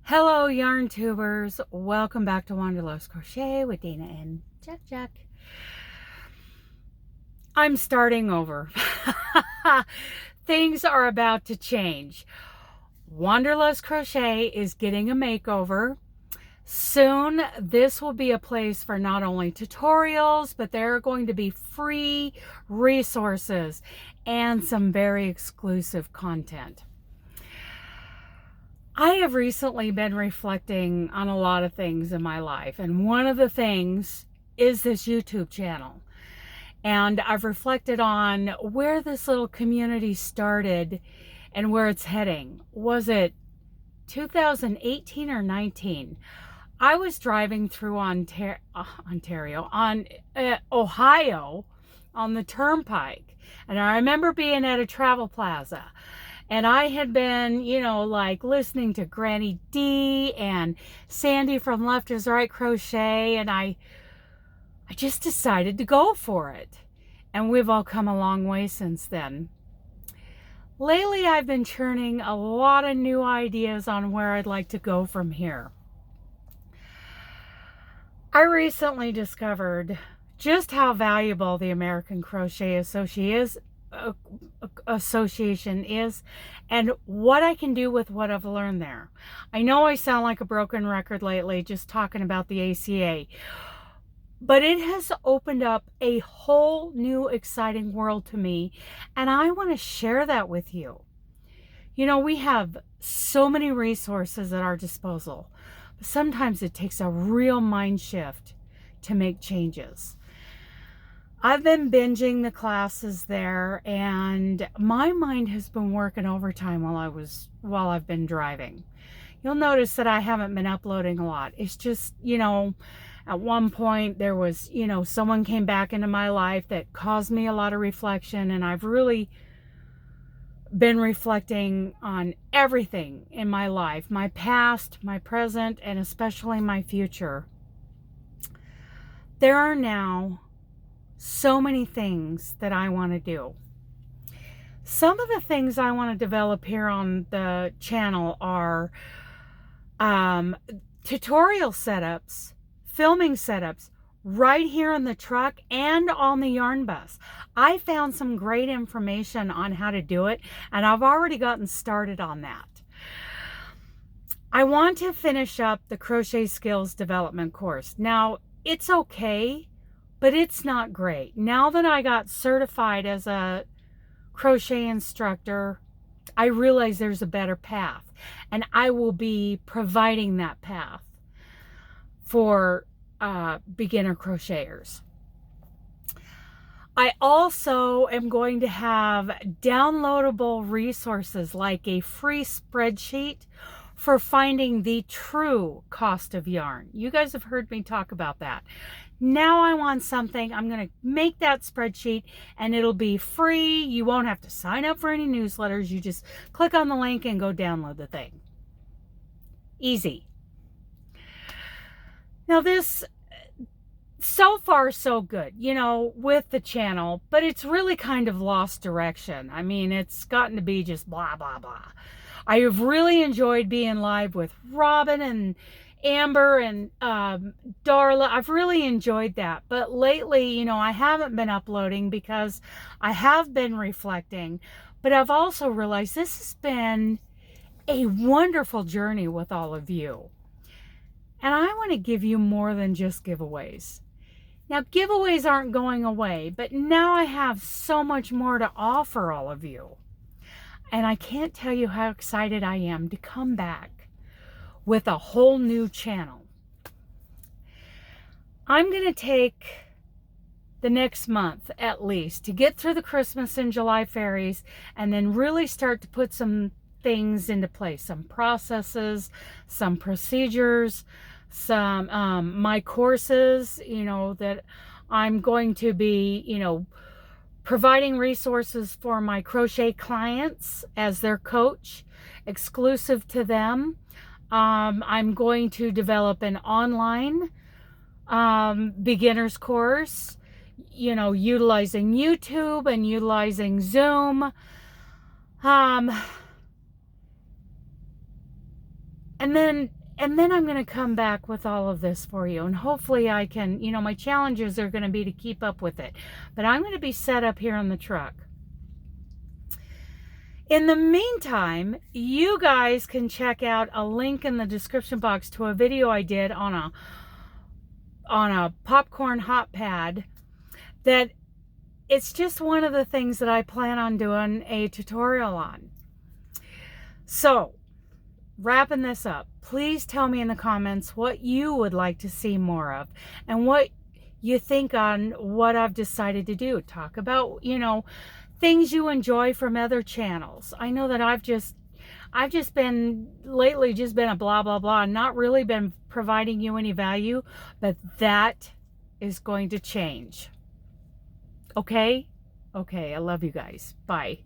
Hello, yarn tubers. Welcome back to Wanderlust Crochet with Dana and Jack. I'm starting over. Things are about to change. Wanderlust Crochet is getting a makeover. Soon, this will be a place for not only tutorials, but there are going to be free resources and some very exclusive content. I have recently been reflecting on a lot of things in my life, and one of the things is this YouTube channel. And I've reflected on where this little community started and where it's heading. Was it 2018 or 19? I was driving through Ohio on the turnpike, and I remember being at a travel plaza. And I had been, like listening to Granny D and Sandy from Left is Right Crochet, and I just decided to go for it. And we've all come a long way since then. Lately, I've been churning a lot of new ideas on where I'd like to go from here. I recently discovered just how valuable the American Crochet Association is and what I can do with what I've learned there. I know I sound like a broken record lately just talking about the ACA, but it has opened up a whole new exciting world to me, and I want to share that with you. We have so many resources at our disposal, but sometimes it takes a real mind shift to make changes. I've been binging the classes there, and my mind has been working overtime while I've been driving. You'll notice that I haven't been uploading a lot. It's just, at one point there was, someone came back into my life that caused me a lot of reflection, and I've really been reflecting on everything in my life, my past, my present, and especially my future. There are now so many things that I want to do. Some of the things I want to develop here on the channel are tutorial setups, filming setups, right here in the truck and on the yarn bus. I found some great information on how to do it, and I've already gotten started on that. I want to finish up the crochet skills development course. Now, it's okay, but it's not great. Now that I got certified as a crochet instructor, I realize there's a better path, and I will be providing that path for beginner crocheters. I also am going to have downloadable resources like a free spreadsheet for finding the true cost of yarn. You guys have heard me talk about that. Now I want something. I'm going to make that spreadsheet, and it'll be free. You won't have to sign up for any newsletters. You just click on the link and go download the thing. Easy. Now this, so far so good, with the channel, but it's really kind of lost direction. I mean, it's gotten to be just blah, blah, blah. I have really enjoyed being live with Robin and Amber and Darla. I've really enjoyed that. But lately, I haven't been uploading because I have been reflecting. But I've also realized this has been a wonderful journey with all of you. And I want to give you more than just giveaways. Now, giveaways aren't going away, but now I have so much more to offer all of you. And I can't tell you how excited I am to come back with a whole new channel. I'm going to take the next month at least to get through the Christmas and July fairies, and then really start to put some things into place, some processes, some procedures, some my courses, that I'm going to be, providing resources for my crochet clients as their coach, exclusive to them. I'm going to develop an online beginner's course, utilizing YouTube and utilizing Zoom. And then I'm going to come back with all of this for you. And hopefully I can, you know, my challenges are going to be to keep up with it. But I'm going to be set up here in the truck. In the meantime, you guys can check out a link in the description box to a video I did on a popcorn hot pad that it's just one of the things that I plan on doing a tutorial on. So, wrapping this up, please tell me in the comments what you would like to see more of and what you think on what I've decided to do. Talk about, you know, things you enjoy from other channels. I know that I've just been lately just been a blah blah blah, not really been providing you any value, but that is going to change. Okay? Okay, I love you guys. Bye.